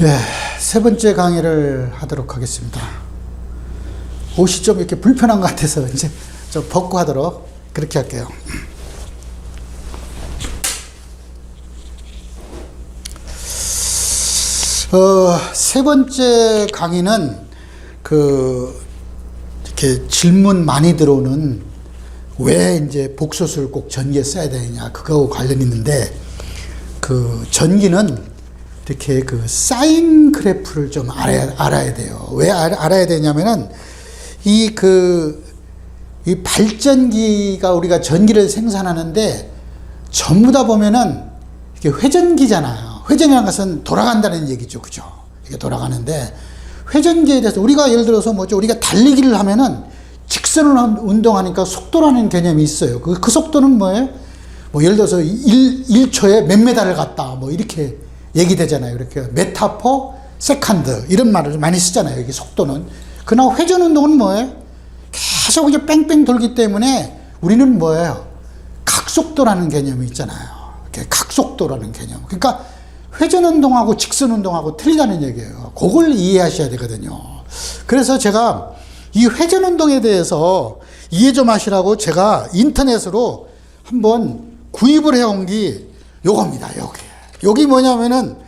예, 세 번째 강의를 하도록 하겠습니다. 옷이 좀 이렇게 불편한 것 같아서 이제 좀 벗고 하도록 그렇게 할게요. 세 번째 강의는 이렇게 질문 많이 들어오는 왜 이제 복소수를 꼭 전기에 써야 되느냐, 그거하고 관련이 있는데, 전기는 이렇게 사인 그래프를 좀 알아야 돼요. 왜 알아야 되냐면은, 이 발전기가 우리가 전기를 생산하는데, 전부 다 보면은, 이게 회전기잖아요. 회전이라는 것은 돌아간다는 얘기죠. 그죠? 이게 돌아가는데, 회전기에 대해서 우리가 예를 들어서 우리가 달리기를 하면은, 직선을 운동하니까 속도라는 개념이 있어요. 그 속도는 뭐예요? 예를 들어서 1초에 몇 메다를 갔다. 이렇게 얘기되잖아요. 이렇게 메타포 세컨드 이런 말을 많이 쓰잖아요. 여기 속도는. 그러나 회전 운동은 뭐예요? 계속 이제 뺑뺑 돌기 때문에 우리는 뭐예요? 각속도라는 개념이 있잖아요. 이렇게 각속도라는 개념. 그러니까 회전 운동하고 직선 운동하고 틀리다는 얘기예요. 그걸 이해하셔야 되거든요. 그래서 제가 이 회전 운동에 대해서 이해 좀 하시라고 제가 인터넷으로 한번 구입을 해온 게 요겁니다. 여기 뭐냐면은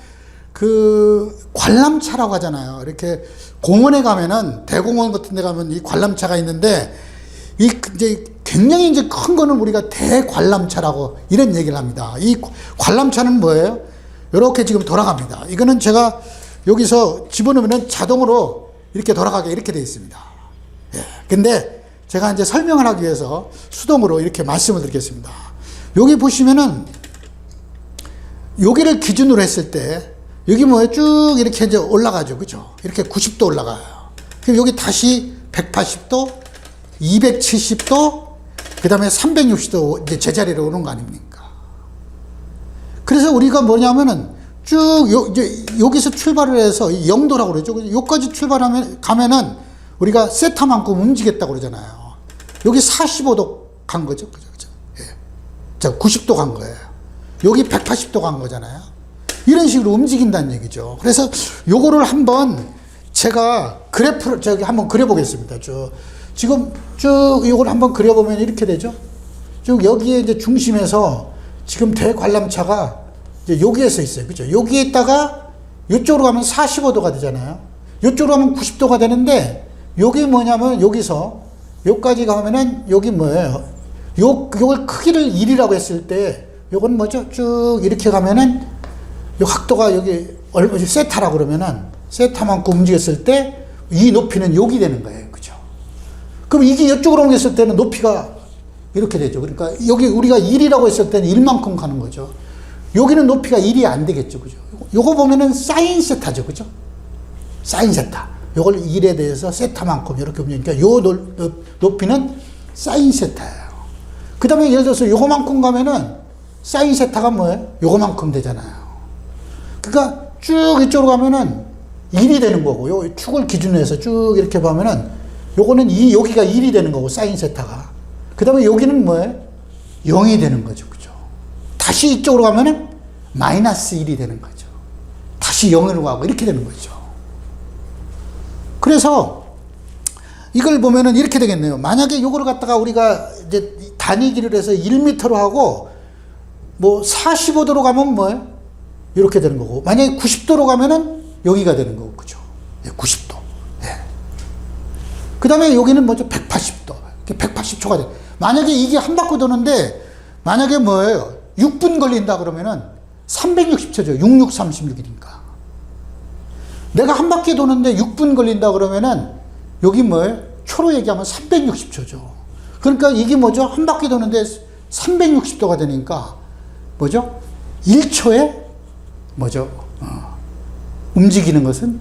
관람차라고 하잖아요. 이렇게 공원에 가면은, 대공원 같은 데 가면 이 관람차가 있는데, 이제 굉장히 이제 큰 거는 우리가 대관람차라고 이런 얘기를 합니다. 이 관람차는 뭐예요? 이렇게 지금 돌아갑니다. 이거는 제가 여기서 집어넣으면 자동으로 이렇게 돌아가게 이렇게 되어 있습니다. 예. 근데 제가 이제 설명을 하기 위해서 수동으로 이렇게 말씀을 드리겠습니다. 여기 보시면은, 여기를 기준으로 했을 때, 여기 뭐예요? 쭉 이렇게 이제 올라가죠. 그죠? 이렇게 90도 올라가요. 그럼 여기 다시 180도, 270도, 그 다음에 360도 이제 제자리로 오는 거 아닙니까? 그래서 우리가 뭐냐면은, 이제 여기서 출발을 해서 0도라고 그러죠. 여기까지 가면은, 우리가 세타만큼 움직였다고 그러잖아요. 여기 45도 간 거죠. 그죠? 예. 자, 90도 간 거예요. 여기 180도 간 거잖아요. 이런 식으로 움직인다는 얘기죠. 그래서 요거를 한번 제가 그래프를 한번 그려보겠습니다. 지금 요걸 한번 그려보면 이렇게 되죠. 쭉 여기에 이제 중심에서 지금 대관람차가 이제 여기에 서 있어요. 그죠? 여기에 있다가 이쪽으로 가면 45도가 되잖아요. 이쪽으로 가면 90도가 되는데, 여기 뭐냐면 여기서 여기까지 가면은 여기 뭐예요? 요걸 크기를 1이라고 했을 때 요건 뭐죠? 쭉 이렇게 가면은 요 각도가 여기 얼마 세타라고 그러면은 세타만큼 움직였을 때 이 높이는 여기 되는 거예요. 그죠? 그럼 이게 이쪽으로 옮겼을 때는 높이가 이렇게 되죠. 그러니까 여기 우리가 1이라고 했을 때는 1만큼 가는 거죠. 여기는 높이가 1이 안 되겠죠. 그죠? 요거 보면은 사인 세타죠. 그죠? 사인 세타. 요걸 1에 대해서 세타만큼 이렇게 움직이니까 요 높이는 사인 세타예요. 그 다음에 예를 들어서 요거만큼 가면은 사인 세타가 뭐예요? 요거만큼 되잖아요. 그러니까 쭉 이쪽으로 가면은 1이 되는 거고, 요 축을 기준으로 해서 쭉 이렇게 보면은 요거는 여기가 1이 되는 거고, 사인 세타가. 그 다음에 여기는 뭐예요? 0이 되는 거죠. 그죠? 다시 이쪽으로 가면은 마이너스 1이 되는 거죠. 다시 0으로 가고 이렇게 되는 거죠. 그래서 이걸 보면은 이렇게 되겠네요. 만약에 요거를 갖다가 우리가 이제 단위기를 해서 1m로 하고 45도로 가면 뭐예요? 이렇게 되는 거고, 만약에 90도로 가면은 여기가 되는 거고, 그죠? 예, 90도. 예. 그 다음에 여기는 뭐죠? 180도. 180초가 돼. 만약에 이게 한 바퀴 도는데, 만약에 뭐예요? 6분 걸린다 그러면은 360초죠. 6636이니까. 내가 한 바퀴 도는데 6분 걸린다 그러면은 여기 뭐예요? 초로 얘기하면 360초죠. 그러니까 이게 뭐죠? 한 바퀴 도는데 360도가 되니까 뭐죠? 1초에 뭐죠? 움직이는 것은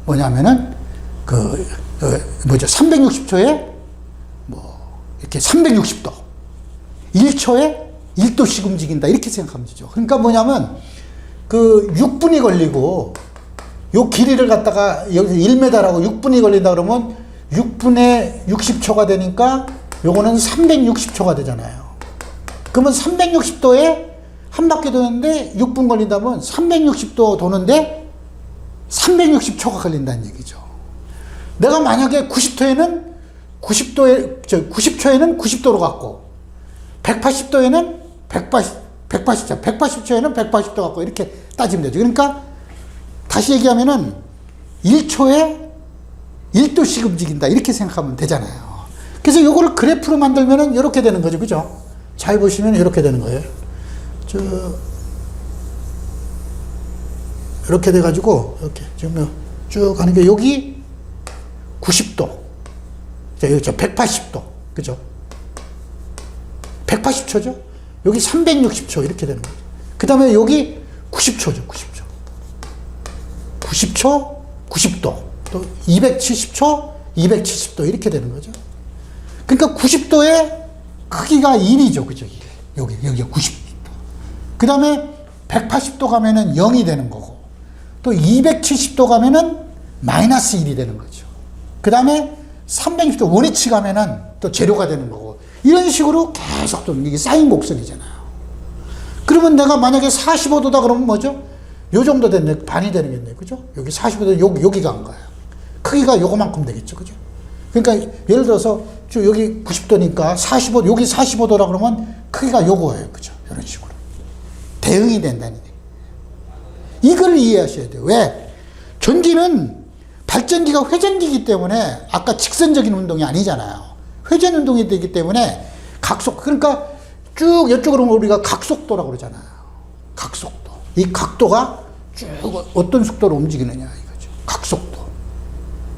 뭐냐면은 360초에 이렇게 360도. 1초에 1도씩 움직인다. 이렇게 생각하면 되죠. 그러니까 뭐냐면 6분이 걸리고 요 길이를 갖다가 여기서 1m라고 6분이 걸린다 그러면 6분에 60초가 되니까 요거는 360초가 되잖아요. 그러면 360도에 한 바퀴 도는데 6분 걸린다면 360도 도는데 360초가 걸린다는 얘기죠. 내가 만약에 90초에는 90도로 갔고, 180도에는 180초에는 180도 갖고 이렇게 따지면 되죠. 그러니까 다시 얘기하면은 1초에 1도씩 움직인다. 이렇게 생각하면 되잖아요. 그래서 요거를 그래프로 만들면은 이렇게 되는 거죠. 그죠? 잘 보시면 이렇게 되는 거예요. 이렇게 돼가지고, 이렇게 지금 쭉 가는 게 여기 90도. 여기 180도. 그죠? 180초죠? 여기 360초 이렇게 되는 거죠. 그 다음에 여기 90초죠. 90초. 90초, 90도. 또 270초, 270도 이렇게 되는 거죠. 그러니까 90도의 크기가 1이죠. 그죠? 여기가 90도. 그 다음에 180도 가면은 0이 되는 거고, 또 270도 가면은 마이너스 1이 되는 거죠. 그 다음에 360도 원위치 가면은 또 제로가 되는 거고, 이런 식으로 계속 또 이게 사인 곡선이잖아요. 그러면 내가 만약에 45도다 그러면 뭐죠? 요 정도 됐네. 반이 되겠네. 그죠? 여기 45도, 여기가 한 거예요. 크기가 요거만큼 되겠죠. 그죠? 그러니까 예를 들어서 쭉 여기 90도니까 45, 여기 45도라 그러면 크기가 요거예요. 그죠? 이런 식으로. 대응이 된다는 얘기예요. 이걸 이해하셔야 돼요. 왜? 전기는 발전기가 회전기이기 때문에 아까 직선적인 운동이 아니잖아요. 회전 운동이 되기 때문에 각속, 그러니까 쭉 이쪽으로 우리가 각속도라고 그러잖아요. 각속도. 이 각도가 쭉 어떤 속도로 움직이느냐 이거죠. 각속도.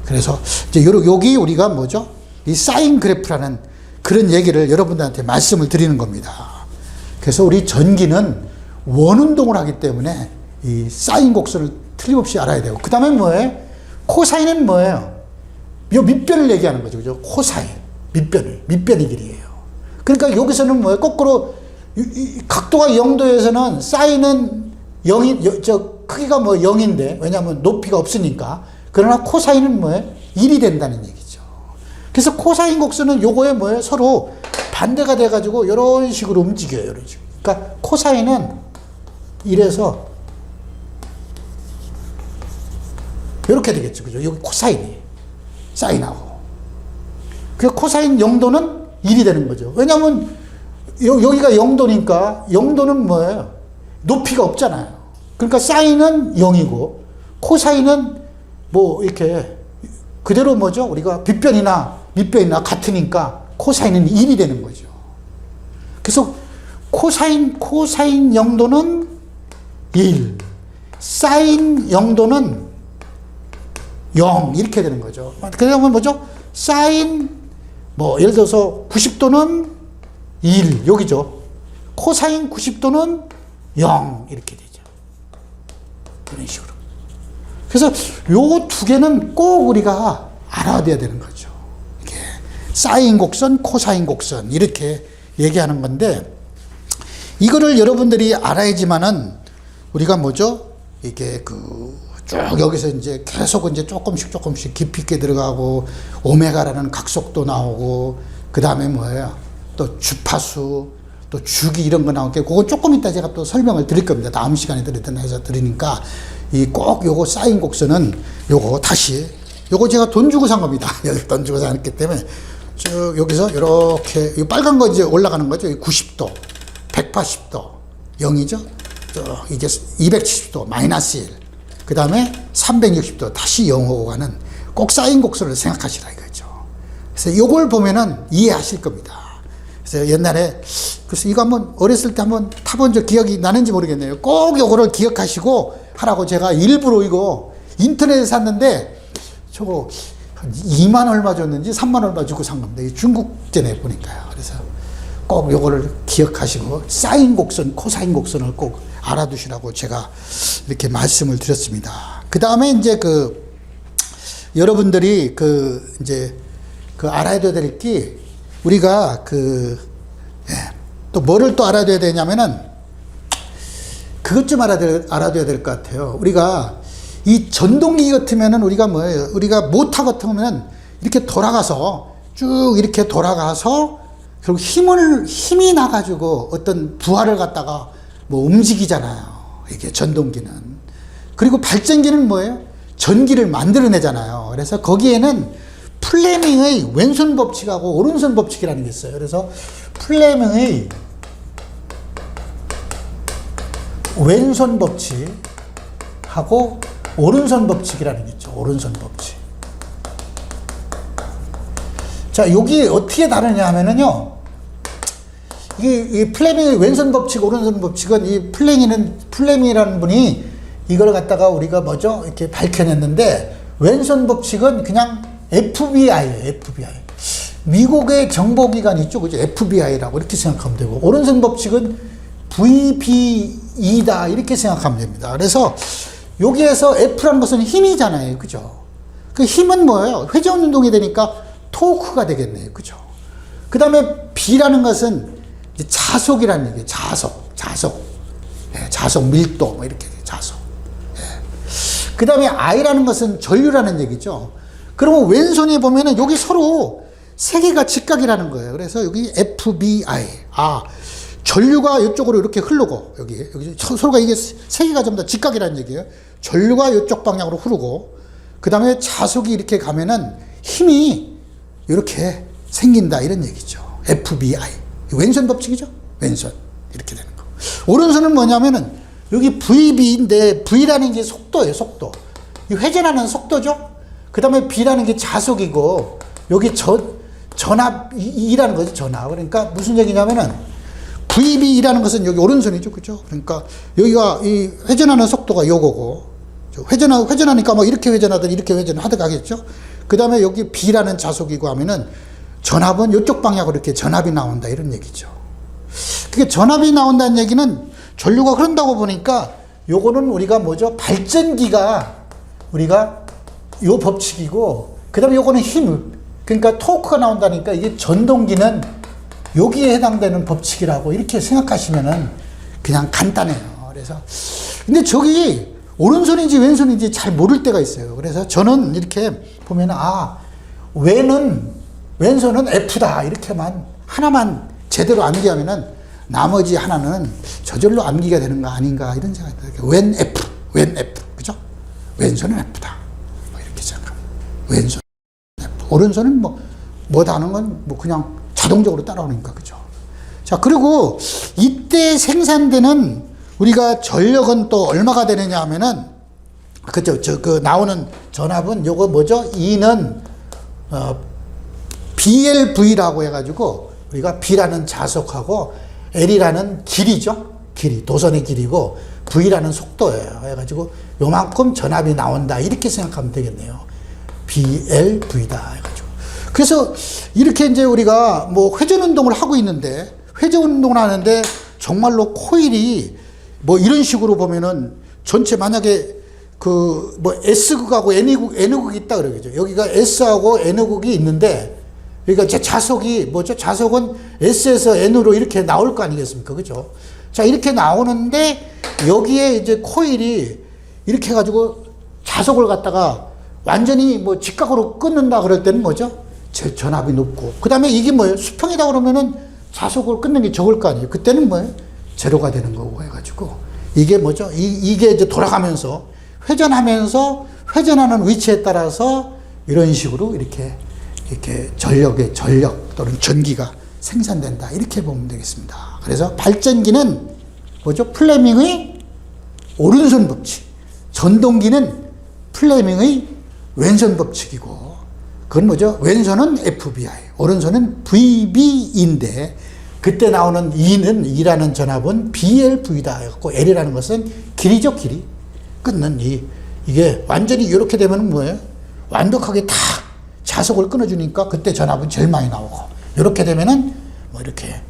그래서 이제 여기 우리가 뭐죠? 이 사인 그래프라는 그런 얘기를 여러분들한테 말씀을 드리는 겁니다. 그래서 우리 전기는 원운동을 하기 때문에 이 사인 곡선을 틀림없이 알아야 되고, 그 다음에 뭐예요? 코사인은 뭐예요? 요 밑변을 얘기하는 거죠. 그죠? 코사인. 밑변의 길이에요. 그러니까 여기서는 뭐예요? 거꾸로, 이 각도가 0도에서는 사인은 0이, 크기가 뭐 0인데, 왜냐하면 높이가 없으니까. 그러나 코사인은 뭐예요? 1이 된다는 얘기죠. 그래서 코사인 곡선은 요거에 뭐예요? 서로 반대가 돼가지고 이런 식으로 움직여요. 이런 식으로. 그러니까 코사인은 1에서 이렇게 되겠죠. 그죠? 여기 코사인이. 사인하고. 그 코사인 0도는 1이 되는 거죠. 왜냐하면 여기가 0도니까 0도는 뭐예요? 높이가 없잖아요. 그러니까 사인은 0이고 코사인은 뭐 이렇게 그대로 뭐죠? 우리가 빗변이나 밑변이나 같으니까 코사인은 1이 되는 거죠. 그래서 코사인 0도는 1, 사인 0도는 0 이렇게 되는 거죠. 그러면 뭐죠? 사인 뭐 예를 들어서 90도는 1 여기죠. 코사인 90도는 0 이렇게 되죠. 이런 식으로. 그래서 요 두 개는 꼭 우리가 알아둬야 되는 거죠. 이게 사인 곡선, 코사인 곡선 이렇게 얘기하는 건데, 이거를 여러분들이 알아야지만은 우리가 뭐죠? 이게 쭉 여기서 이제 계속 이제 조금씩 깊이 있게 들어가고, 오메가라는 각속도 나오고, 그 다음에 뭐예요? 또 주파수, 또 주기 이런 거 나올 게, 그건 조금 이따 제가 또 설명을 드릴 겁니다. 다음 시간에 해서 드리니까, 꼭 요거 사인 곡선은 요거 다시, 요거 제가 돈 주고 산 겁니다. 여기 돈 주고 샀기 때문에, 쭉 여기서 이렇게, 이 빨간 거 이제 올라가는 거죠. 90도, 180도, 0이죠. 이게 270도, 마이너스 1. 그 다음에 360도 다시 0으로 가는 꼭 사인 곡선을 생각하시라 이거죠. 그래서 이걸 보면은 이해하실 겁니다. 그래서 옛날에, 그래서 이거 한번 어렸을 때 한번 타본 적 기억이 나는지 모르겠네요. 꼭 요거를 기억하시고 하라고 제가 일부러 이거 인터넷에 샀는데, 저거 한 2만 얼마 줬는지 3만 얼마 주고 산 겁니다. 중국전에 보니까요. 그래서 꼭 요거를 기억하시고 사인 곡선, 코사인 곡선을 꼭 알아두시라고 제가 이렇게 말씀을 드렸습니다. 그 다음에 이제 여러분들이 이제 알아야 될 게, 우리가 또 뭐를 또 알아둬야 되냐면은, 그것 좀 알아둬야 될 것 같아요. 우리가 이 전동기 같으면은 우리가 뭐예요? 우리가 모터 같으면 이렇게 돌아가서 쭉 이렇게 돌아가서 결국 힘이 나가지고 어떤 부하를 갖다가 뭐 움직이잖아요. 이게 전동기는. 그리고 발전기는 뭐예요? 전기를 만들어내잖아요. 그래서 거기에는 플레밍의 왼손 법칙하고 오른손 법칙이라는 게 있어요. 그래서 플레밍의 왼손 법칙하고 오른손 법칙이라는 게 있죠. 오른손 법칙. 자, 여기 어떻게 다르냐 하면은요, 이 플레밍의 왼손 법칙, 오른손 법칙은 이 플레밍이라는 분이 이걸 갖다가 우리가 뭐죠? 이렇게 밝혀냈는데, 왼손 법칙은 그냥 FBI예요, FBI. 미국의 정보기관 있죠, 그죠? FBI라고 이렇게 생각하면 되고, 오른손 법칙은 VBE다, 이렇게 생각하면 됩니다. 그래서 여기에서 F라는 것은 힘이잖아요, 그죠? 그 힘은 뭐예요? 회전 운동이 되니까 토크가 되겠네요, 그죠? 그 다음에 B라는 것은 이제 자속이라는 얘기예요, 자속, 자속 밀도, 뭐 이렇게 자속. 그 다음에 I라는 것은 전류라는 얘기죠. 그러면 왼손에 보면은 여기 서로 세 개가 직각이라는 거예요. 그래서 여기 FBI. 전류가 이쪽으로 이렇게 흐르고, 여기 서로가 이게 세 개가 전부 다 직각이라는 얘기예요. 전류가 이쪽 방향으로 흐르고, 그 다음에 자속이 이렇게 가면은 힘이 이렇게 생긴다, 이런 얘기죠. FBI. 왼손 법칙이죠? 왼손. 이렇게 되는 거. 오른손은 뭐냐면은 여기 VB인데, V라는 게 속도예요, 속도. 이 회전하는 속도죠? 그 다음에 B라는 게 자속이고, 여기 전압이라는 거죠, 전압. 그러니까 무슨 얘기냐면은, VB라는 것은 여기 오른손이죠, 그죠? 그러니까 여기가 이 회전하는 속도가 요거고, 회전하니까 뭐 이렇게 회전하든 이렇게 회전하든 하겠죠? 그 다음에 여기 B라는 자속이고 하면은, 전압은 이쪽 방향으로 이렇게 전압이 나온다, 이런 얘기죠. 그게 전압이 나온다는 얘기는 전류가 흐른다고 보니까 요거는 우리가 뭐죠? 발전기가 우리가 요 법칙이고, 그 다음에 요거는 힘. 그러니까 토크가 나온다니까 이게 전동기는 여기에 해당되는 법칙이라고 이렇게 생각하시면은 그냥 간단해요. 그래서 근데 저기 오른손인지 왼손인지 잘 모를 때가 있어요. 그래서 저는 이렇게 보면은 왼손은 F다, 이렇게만 하나만 제대로 암기하면은 나머지 하나는 저절로 암기가 되는 거 아닌가, 이런 생각이 들어요. 왼 F, 그죠? 왼손은 F다, 뭐 이렇게 생각합니다. 왼손 F, 오른손은 뭐다 하는 건 뭐 그냥 자동적으로 따라오니까, 그죠? 자, 그리고 이때 생산되는 우리가 전력은 또 얼마가 되느냐 하면은, 그죠? 나오는 전압은 요거 뭐죠? E는 BLV라고 해가지고 우리가 B라는 자속하고 L이라는 길이죠. 길이, 도선의 길이고, V라는 속도예요. 해가지고 요만큼 전압이 나온다, 이렇게 생각하면 되겠네요. BLV다 해가지고. 그래서 이렇게 이제 우리가 뭐 회전 운동을 하고 있는데, 회전 운동을 하는데 정말로 코일이 뭐 이런 식으로 보면은 전체 만약에 그 뭐 S극하고 N극이 있다 그러겠죠. 여기가 S하고 N극이 있는데, 그러니까 제 자속이 뭐죠? 자속은 S에서 N으로 이렇게 나올 거 아니겠습니까? 그죠? 자, 이렇게 나오는데 여기에 이제 코일이 이렇게 해가지고 자속을 갖다가 완전히 뭐 직각으로 끊는다 그럴 때는 뭐죠? 전압이 높고, 그 다음에 이게 뭐예요? 수평이다 그러면은 자속을 끊는 게 적을 거 아니에요? 그때는 뭐예요? 제로가 되는 거고 해가지고, 이게 뭐죠? 이게 이제 돌아가면서 회전하면서 회전하는 위치에 따라서 이런 식으로 이렇게 전력 또는 전기가 생산된다, 이렇게 보면 되겠습니다. 그래서 발전기는 뭐죠? 플레밍의 오른손 법칙, 전동기는 플레밍의 왼손 법칙이고, 그건 뭐죠? 왼손은 FBI, 오른손은 VB인데, 그때 나오는 E라는 전압은 BLV다 해갖고, L이라는 것은 길이죠, 길이. 끊는 이게 완전히 이렇게 되면 뭐예요? 완벽하게 다 자속을 끊어주니까 그때 전압은 제일 많이 나오고, 이렇게 되면은 뭐 이렇게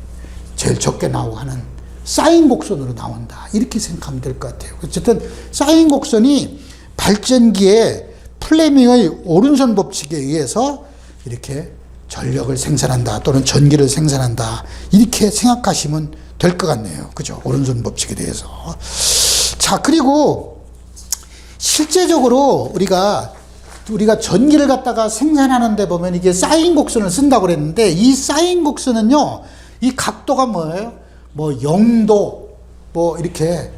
제일 적게 나오고 하는 사인 곡선으로 나온다, 이렇게 생각하면 될 것 같아요. 어쨌든 사인 곡선이 발전기의 플레밍의 오른손 법칙에 의해서 이렇게 전력을 생산한다, 또는 전기를 생산한다, 이렇게 생각하시면 될 것 같네요. 그죠? 오른손 법칙에 대해서. 자, 그리고 실제적으로 우리가 전기를 갖다가 생산하는데 보면 이게 사인 곡선을 쓴다고 그랬는데, 이 사인 곡선은요, 이 각도가 뭐예요? 뭐 0도, 뭐 이렇게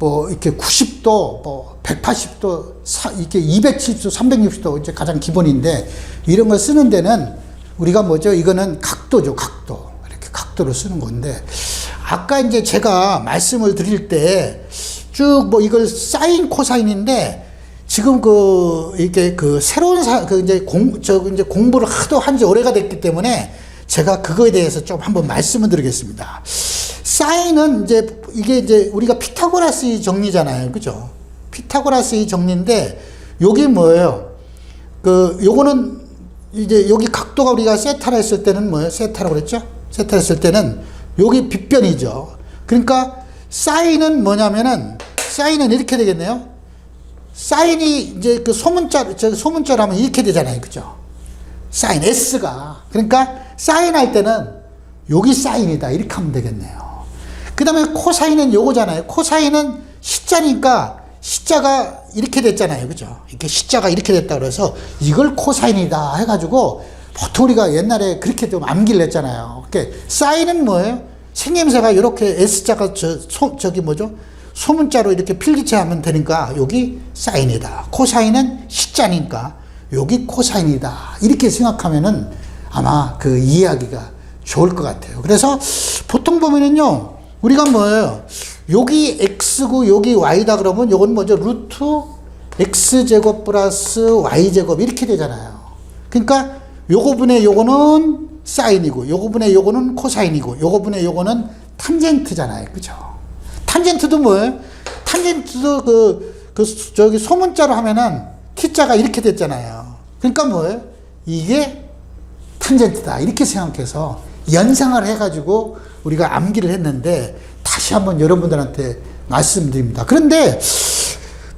뭐 이렇게 90도, 뭐 180도, 이렇게 270도, 360도 이제 가장 기본인데 이런 걸 쓰는 데는 우리가 뭐죠? 이거는 각도죠, 각도. 이렇게 각도로 쓰는 건데 아까 이제 제가 말씀을 드릴 때 쭉 뭐 이걸 사인 코사인인데 지금 이게 새로운 이제 이제 공부를 하도 한 지 오래가 됐기 때문에 제가 그거에 대해서 좀 한번 말씀을 드리겠습니다. 사인은 이게 이제 우리가 피타고라스의 정리잖아요. 그죠? 피타고라스의 정리인데, 요게 뭐예요? 요거는 이제 여기 각도가 우리가 세타라 했을 때는 뭐예요? 세타라고 그랬죠? 세타 했을 때는 여기 빗변이죠. 그러니까 사인은 뭐냐면은, 사인은 이렇게 되겠네요. 사인이 이제 소문자로 하면 이렇게 되잖아요. 그죠? 사인, S가. 그러니까 사인 할 때는 여기 사인이다. 이렇게 하면 되겠네요. 그 다음에 코사인은 요거잖아요. 코사인은 C자니까 C자가 이렇게 됐잖아요. 그죠? 이렇게 C자가 이렇게 됐다 그래서 이걸 코사인이다 해가지고 보통 우리가 옛날에 그렇게 좀 암기를 했잖아요. 그러니까 사인은 뭐예요? 생김새가 이렇게 S자가 저기 뭐죠? 소문자로 이렇게 필기체하면 되니까 여기 사인이다. 코사인은 C자니까 여기 코사인이다. 이렇게 생각하면은 아마 그 이해하기가 좋을 것 같아요. 그래서 보통 보면은요, 우리가 뭐예요? 여기 X고 여기 Y다 그러면 요건 뭐죠? 루트 X제곱 플러스 Y제곱 이렇게 되잖아요. 그러니까 요거분의 요거는 사인이고 요거분의 요거는 코사인이고 요거분의 요거는 탄젠트잖아요. 그죠? 탄젠트도 뭐예요? 탄젠트도 저기 소문자로 하면은 T자가 이렇게 됐잖아요. 그러니까 뭐예요? 이게 탄젠트다. 이렇게 생각해서 연상을 해가지고 우리가 암기를 했는데 다시 한번 여러분들한테 말씀드립니다. 그런데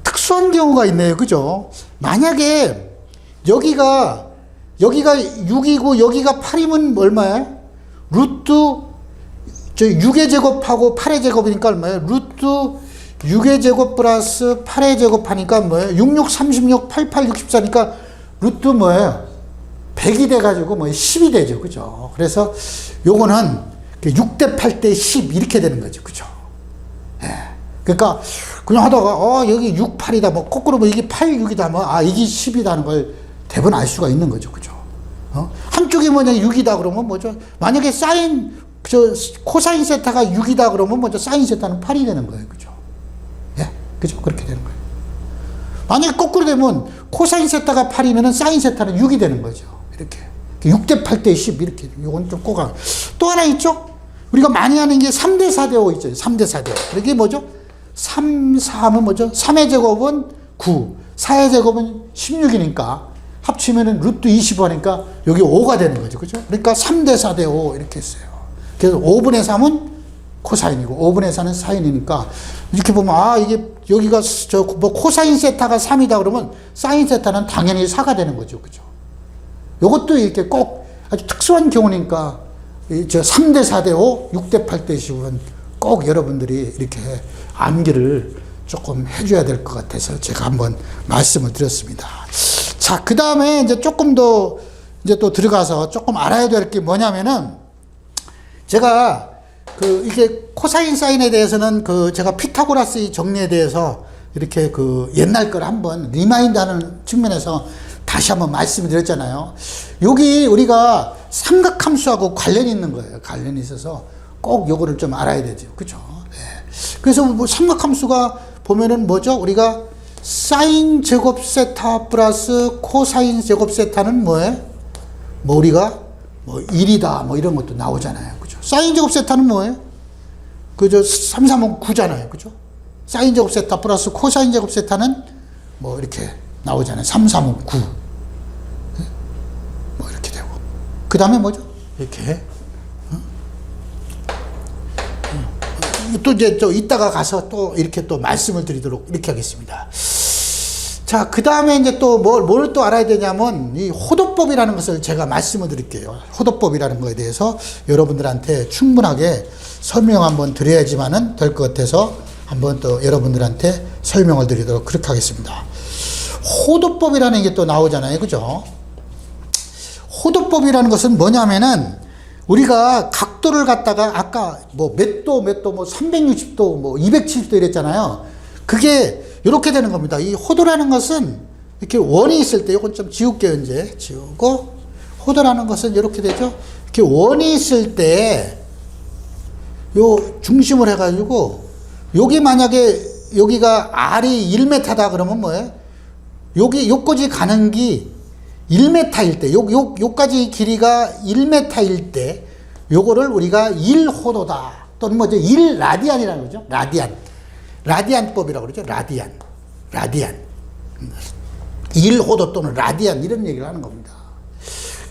특수한 경우가 있네요. 그죠? 만약에 여기가 6이고 여기가 8이면 얼마예요? 루트 6의 제곱하고 8의 제곱이니까 얼마예요? 루트 6의 제곱 플러스 8의 제곱 하니까 뭐예요? 66, 36, 88, 64니까 루트 뭐예요? 100이 돼가지고 뭐 10이 되죠. 그죠? 그래서 요거는 6대 8대 10 이렇게 되는 거죠. 그죠? 예. 그러니까 그냥 하다가 여기 6, 8이다. 뭐 거꾸로 뭐 이게 8, 6이다. 뭐 이게 10이다는 걸 대부분 알 수가 있는 거죠. 그죠? 한쪽이 뭐냐 6이다 그러면 뭐죠? 만약에 코사인 세타가 6이다 그러면 뭐죠? 사인 세타는 8이 되는 거예요. 그죠? 예. 그죠? 그렇게 되는 거예요. 만약에 거꾸로 되면 코사인 세타가 8이면 사인 세타는 6이 되는 거죠. 이렇게. 6대 8대 10 이렇게. 이건 좀 꼭 또 하나 있죠? 우리가 많이 하는 게 3대 4대 5 있죠. 3대 4대 5. 이게 뭐죠? 3, 4하면 뭐죠? 3의 제곱은 9, 4의 제곱은 16이니까 합치면은 루트 25니까 여기 5가 되는 거죠. 그죠? 그러니까 3대 4대 5 이렇게 했어요. 그래서 5분의 3은 코사인이고 5분의 4는 사인이니까 이렇게 보면 이게 여기가 뭐 코사인 세타가 3이다 그러면 사인 세타는 당연히 4가 되는 거죠. 그죠? 요것도 이렇게 꼭 아주 특수한 경우니까 3대 4대 5, 6대 8대 10은 꼭 여러분들이 이렇게 암기를 조금 해줘야 될 것 같아서 제가 한번 말씀을 드렸습니다. 자, 그 다음에 이제 조금 더 이제 또 들어가서 조금 알아야 될 게 뭐냐면은 제가 이게 코사인 사인에 대해서는 제가 피타고라스의 정리에 대해서 이렇게 옛날 걸 한번 리마인드 하는 측면에서 다시 한번 말씀을 드렸잖아요. 여기 우리가 삼각함수하고 관련이 있는 거예요. 관련이 있어서 꼭 요거를 좀 알아야 되죠. 그죠? 네. 그래서 뭐 삼각함수가 보면은 뭐죠? 우리가 사인 제곱 세타 플러스 코사인 제곱 세타는 뭐예요? 뭐 우리가 뭐 1이다 뭐 이런 것도 나오잖아요. 그죠? 사인 제곱 세타는 뭐예요? 그죠? 3, 3은 9잖아요. 그죠? 사인 제곱 세타 플러스 코사인 제곱 세타는 뭐 이렇게 나오잖아요. 3, 3은 9. 뭐 이렇게 되고. 그 다음에 뭐죠? 이렇게. 또 이제 이따가 가서 또 이렇게 또 말씀을 드리도록 이렇게 하겠습니다. 자, 그 다음에 이제 또 뭘 또 알아야 되냐면 이 호도법이라는 것을 제가 말씀을 드릴게요. 호도법이라는 거에 대해서 여러분들한테 충분하게 설명 한번 드려야지만은 될 것 같아서 한번 또 여러분들한테 설명을 드리도록 그렇게 하겠습니다. 호도법이라는 게 또 나오잖아요. 그죠? 호도법이라는 것은 뭐냐면은 우리가 각도를 갖다가 아까 뭐 몇 도 뭐 360도 뭐 270도 이랬잖아요. 그게 이렇게 되는 겁니다. 이 호도라는 것은 이렇게 원이 있을 때, 이건 좀 지울게요, 이제. 지우고. 호도라는 것은 이렇게 되죠. 이렇게 원이 있을 때, 요 중심을 해가지고, 여기 만약에, 여기가 R이 1m다 그러면 뭐예요? 요까지 가는 게 1m일 때, 요까지 길이가 1m일 때, 요거를 우리가 1호도다. 또는 뭐죠? 1라디안이라는 거죠. 라디안법이라고 그러죠. 라디안. 1호도 또는 라디안 이런 얘기를 하는 겁니다.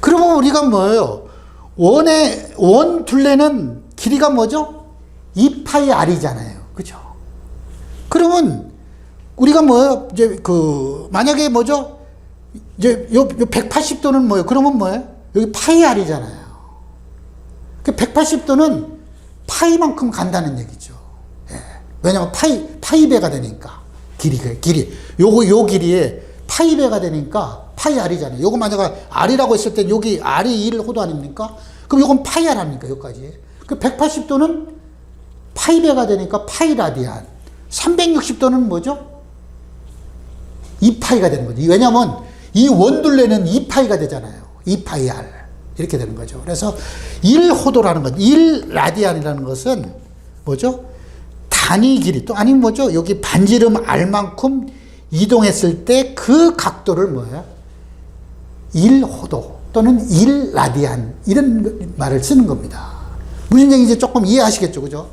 그러면 우리가 뭐예요? 원 둘레는 길이가 뭐죠? 2파이 R이잖아요. 그죠? 그러면 우리가 뭐예요? 이제 만약에 뭐죠? 이제 요 180도는 뭐예요? 그러면 뭐예요? 여기 파이 R이잖아요. 그 180도는 파이만큼 간다는 얘기죠. 예. 왜냐면 파이배가 되니까. 길이. 요 길이에 파이배가 되니까 파이 R이잖아요. 요거 만약에 R이라고 했을 때 여기 R이 1호도 아닙니까? 그럼 요건 파이 R 아닙니까? 여기까지. 그 180도는 파이배가 되니까 파이 라디안. 360도는 뭐죠? 2파이가 되는 거죠. 왜냐면 이 원둘레는 2파이가 되잖아요. 2파이 R. 이렇게 되는 거죠. 그래서 1호도라는 것, 1라디안이라는 것은 뭐죠? 단위 길이, 또 아니면 뭐죠? 여기 반지름 R만큼 이동했을 때 그 각도를 뭐예요? 1호도 또는 1라디안 이런 말을 쓰는 겁니다. 무슨 얘기인지 조금 이해하시겠죠? 그죠?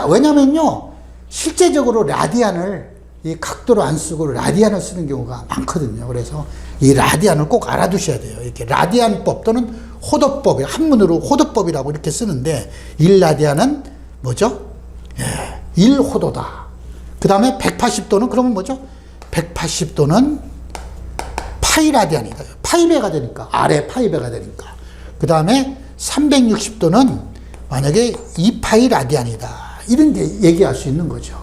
왜냐면요. 실제적으로 라디안을 이 각도로 안 쓰고 라디안을 쓰는 경우가 많거든요. 그래서 이 라디안을 꼭 알아두셔야 돼요. 이렇게 라디안법 또는 호도법, 한문으로 호도법이라고 이렇게 쓰는데 1라디안은 뭐죠? 1호도다. 그 다음에 180도는 그러면 뭐죠? 180도는 파이라디안이다. 파이배가 되니까, 아래 파이배가 되니까. 그 다음에 360도는 만약에 2파이라디안이다. 이런 게 얘기할 수 있는 거죠.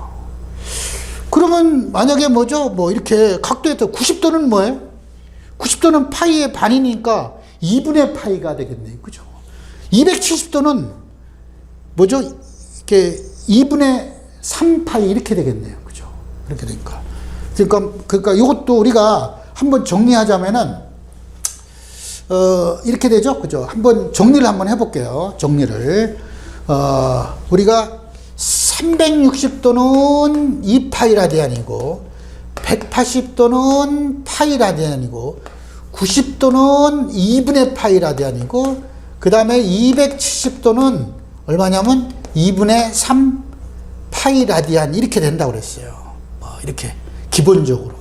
그러면 만약에 뭐죠? 뭐 이렇게 각도에 또 90도는 뭐예요? 90도는 파이의 반이니까 2분의 파이가 되겠네요. 그죠? 270도는 뭐죠? 이렇게 2분의 3파이 이렇게 되겠네요. 그죠? 이렇게 되니까. 그러니까 이것도 우리가 한번 정리하자면은, 이렇게 되죠? 그죠? 한번 정리를 한번 해볼게요. 정리를. 우리가 360도는 2파이라디안이고, 180도는 파이라디안이고, 90도는 2분의 파이라디안이고, 그 다음에 270도는 얼마냐면 2분의 3 파이라디안 이렇게 된다고 그랬어요. 이렇게 기본적으로.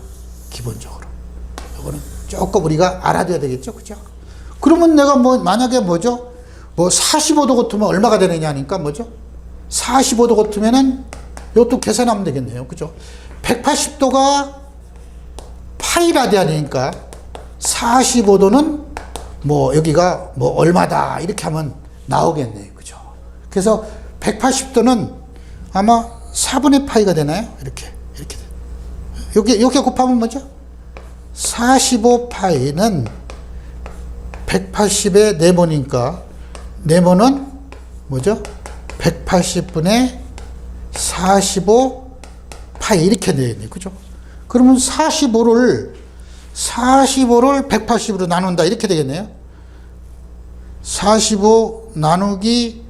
이거는 조금 우리가 알아둬야 되겠죠, 그죠? 그러면 내가 만약에 뭐죠? 45도 같으면 얼마가 되느냐니까 뭐죠? 45도 같으면은 이것도 계산하면 되겠네요, 그죠? 180도가 파이라디안이니까 45도는 여기가 얼마다 이렇게 하면 나오겠네요, 그죠? 그래서 180도는 아마 4분의 파이가 되나요? 이렇게 곱하면 뭐죠? 45파이는 180의 4번이니까 4번은 뭐죠? 180분의 45파이 이렇게 되겠네요. 그죠? 그러면 45를 180으로 나눈다 이렇게 되겠네요. 45 나누기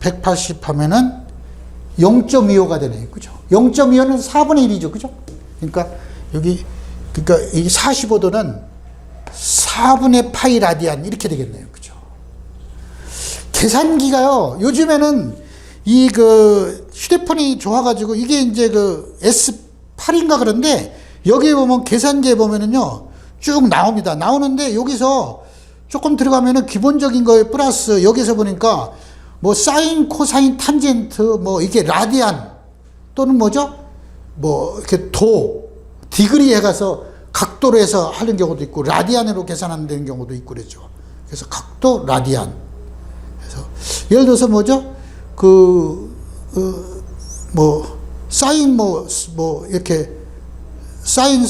180 하면은 0.25가 되네요. 그죠? 0.25는 4분의 1이죠. 그죠? 그러니까 이 45도는 4분의 파이 라디안 이렇게 되겠네요. 그죠? 계산기가요, 요즘에는 휴대폰이 좋아가지고 이게 이제 S8인가 그런데 여기에 보면 계산기에 보면은요, 쭉 나옵니다. 나오는데 여기서 조금 들어가면은 기본적인 거에 플러스 여기서 보니까 사인, 코사인, 탄젠트, 이게 라디안 또는 뭐죠? 이렇게 디그리 해가서 각도로 해서 하는 경우도 있고, 라디안으로 계산하는 경우도 있고 그랬죠. 그래서 각도, 라디안. 그래서 예를 들어서 뭐죠? 사인, 이렇게, 사인,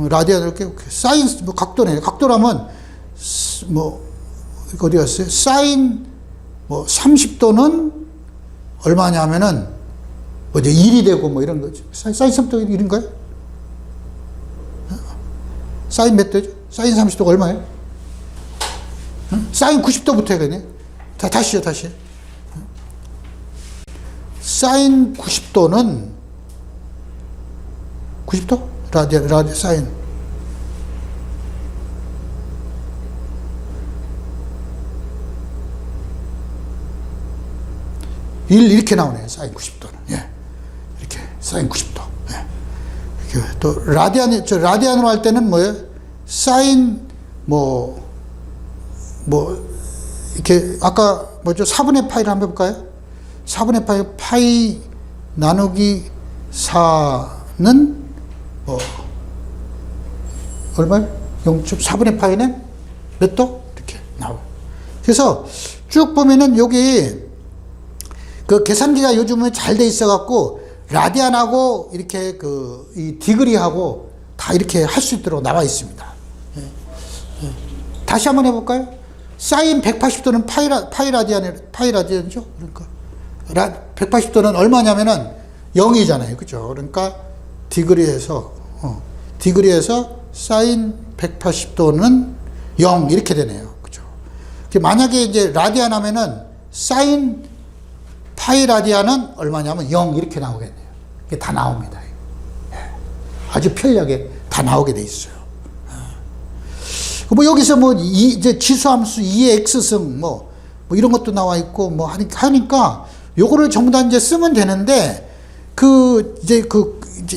라디안 이렇게, 사인, 각도네. 각도라면, 어디 갔어요? 사인, 30도는 얼마냐면은, 뭐 이제 1이 되고 뭐 이런 거죠. 사인 30도 1인가요? 사인 몇 도죠? 사인 30도가 얼마예요? 사인 90도부터 해야겠네. 다시요. 사인 90도는 90도? 라디안 사인. 이렇게 나오네요. 사인 90도는. 예. 이렇게 사인 90도. 예. 이렇게 또 라디안으로 할 때는 뭐예요? 사인 이렇게 아까 뭐죠? 4분의 파이를 한번 해볼까요? 4분의 파이 나누기 4는 얼마요? 0.4분의 파이는 몇 도? 이렇게 나와요. 그래서 쭉 보면은 여기 그 계산기가 요즘은 잘 돼 있어갖고 라디안하고 이렇게 이 디그리하고 다 이렇게 할 수 있도록 나와 있습니다. 다시 한번 해볼까요? 사인 180도는 파이 라디안이죠? 그러니까 180도는 얼마냐면은 0이잖아요. 그죠? 그러니까 디그리에서 사인 180도는 0 이렇게 되네요. 그죠? 만약에 이제 라디안 하면은 사인 파이 라디안은 얼마냐면 0 이렇게 나오겠네요. 이게 다 나옵니다. 아주 편리하게 다 나오게 돼 있어요. 뭐 여기서 이제 지수함수 2의 x승 뭐 이런 것도 나와 있고 뭐 하니까 요거를 전부 다 이제 쓰면 되는데 이제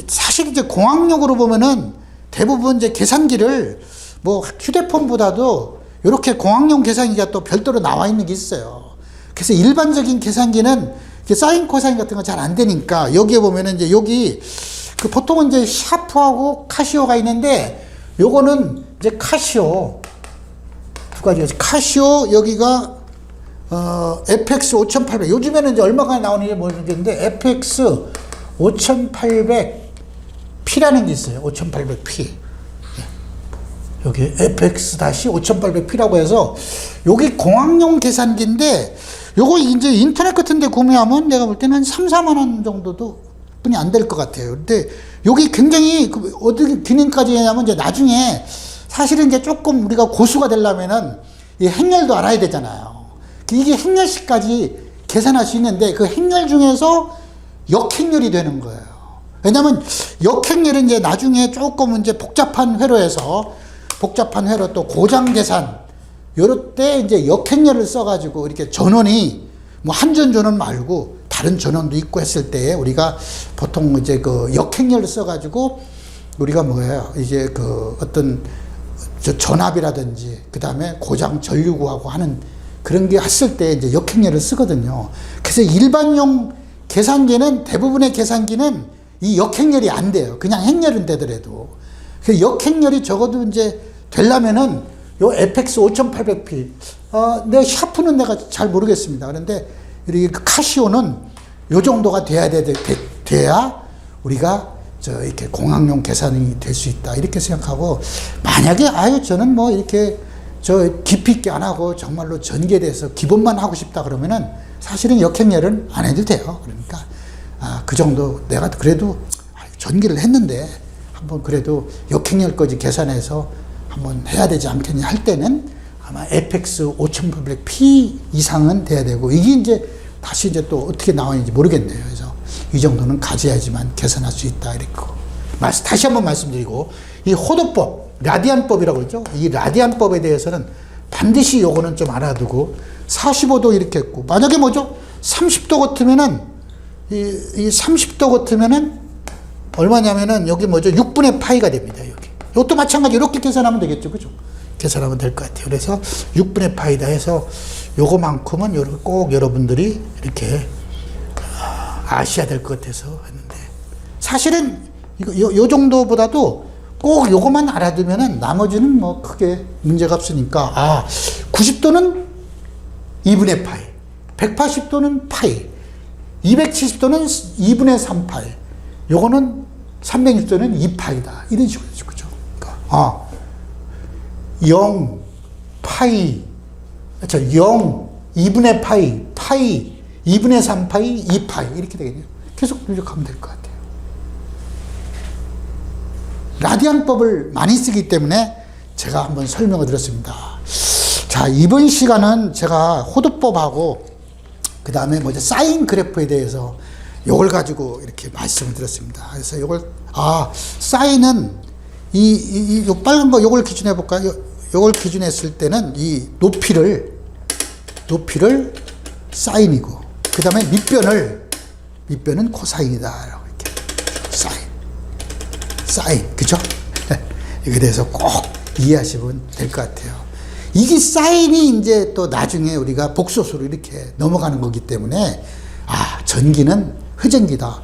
사실 이제 공학용으로 보면은 대부분 이제 계산기를 뭐 휴대폰보다도 이렇게 공학용 계산기가 또 별도로 나와 있는 게 있어요. 그래서 일반적인 계산기는 사인 코사인 같은 거 잘 안 되니까 여기에 보면은 이제 여기 보통은 이제 샤프하고 카시오가 있는데 요거는 이제 카시오 두 가지가 카시오 여기가 FX 5800 요즘에는 이제 얼마가 나오는지 모르겠는데 FX 5800P라는 게 있어요. 5800P 여기 FX-5800P라고 해서 여기 공학용 계산기인데 요거 이제 인터넷 같은 데 구매하면 내가 볼 때는 한 3, 4만 원 정도도 뿐이 안 될 것 같아요. 근데 여기 굉장히 어떻게 기능까지 하냐면 이제 나중에 사실은 이제 조금 우리가 고수가 되려면은 이 행렬도 알아야 되잖아요. 이게 행렬식까지 계산할 수 있는데 그 행렬 중에서 역행렬이 되는 거예요. 왜냐면 역행렬은 이제 나중에 조금 이제 복잡한 회로에서 복잡한 회로 또 고장 계산 요럴 때 이제 역행렬을 써가지고 이렇게 전원이 뭐 한전 전원 말고 다른 전원도 있고 했을 때 우리가 보통 이제 역행렬을 써가지고 우리가 뭐예요? 이제 어떤 전압이라든지 그 다음에 고장 전류 구하고 하는 그런 게 했을 때 이제 역행렬을 쓰거든요. 그래서 일반용 계산기는 대부분의 계산기는 이 역행렬이 안 돼요. 그냥 행렬은 되더라도. 그 역행렬이 적어도 이제 되려면은 요 FX 5800P 내 샤프는 내가 잘 모르겠습니다. 그런데 이 카시오는 요 정도가 돼야 우리가 이렇게 공학용 계산이 될 수 있다. 이렇게 생각하고 만약에 저는 뭐 이렇게 깊이 있게 안 하고 정말로 전개에 대해서 기본만 하고 싶다 그러면은 사실은 역행렬은 안 해도 돼요. 그러니까 그 정도 내가 그래도 전개를 했는데 한번 그래도 역행렬까지 계산해서 한번 해야 되지 않겠냐 할 때는 아마 FX 5800P 이상은 돼야 되고 이게 이제 다시 이제 또 어떻게 나오는지 모르겠네요. 그래서 이 정도는 가져야지만 계산할 수 있다 이렇게 다시 한번 말씀드리고 이 호도법 라디안법이라고 그러죠. 이 라디안법에 대해서는 반드시 요거는 좀 알아두고 45도 이렇게 했고 만약에 뭐죠? 30도 같으면은 이 30도 같으면은 얼마냐면은 여기 뭐죠? 6분의 파이가 됩니다. 여기. 이것도 마찬가지 이렇게 계산하면 되겠죠. 그죠? 계산하면 될 것 같아요. 그래서 6분의 파이다 해서 요거만큼은 꼭 여러분들이 이렇게 아셔야 될 것 같아서 했는데 사실은 요 정도보다도 꼭 요거만 알아두면은 나머지는 뭐 크게 문제가 없으니까 90도는 2분의 파이 180도는 파이 270도는 2분의 3파이 요거는 360도는 2파이다 이런 식으로 그죠? 그러니까 0 파이 0 2분의 파이 2분의 3파이 2파이 이렇게 되겠네요. 계속 누적하면 될 것 같아요. 라디안법을 많이 쓰기 때문에 제가 한번 설명을 드렸습니다. 자, 이번 시간은 제가 호도법하고 그 다음에 뭐죠, 사인 그래프에 대해서 요걸 가지고 이렇게 말씀을 드렸습니다. 그래서 요걸, 사인은 요 빨간 거 요걸 기준해 볼까요? 요걸 기준했을 때는 이 높이를 사인이고, 그 다음에 밑변은 코사인이다. 이렇게. 사인. 그죠? 이거에 대해서 꼭 이해하시면 될 것 같아요. 이게 사인이 이제 또 나중에 우리가 복소수로 이렇게 넘어가는 거기 때문에, 전기는 회전기다.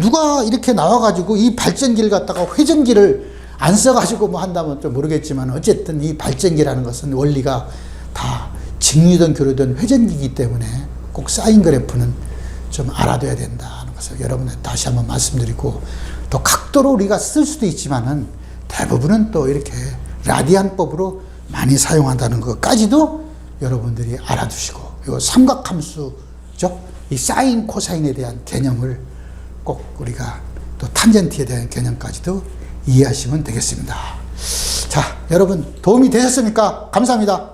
누가 이렇게 나와가지고 이 발전기를 갖다가 회전기를 안 써가지고 뭐 한다면 좀 모르겠지만, 어쨌든 이 발전기라는 것은 원리가 다 직류든 교류든 회전기이기 때문에 꼭 사인 그래프는 좀 알아둬야 된다는 것을 여러분들 다시 한번 말씀드리고, 또 각도로 우리가 쓸 수도 있지만은 대부분은 또 이렇게 라디안법으로 많이 사용한다는 것까지도 여러분들이 알아두시고, 이 삼각함수죠, 이 사인 코사인에 대한 개념을 꼭 우리가 또 탄젠트에 대한 개념까지도 이해하시면 되겠습니다. 자, 여러분 도움이 되셨습니까? 감사합니다.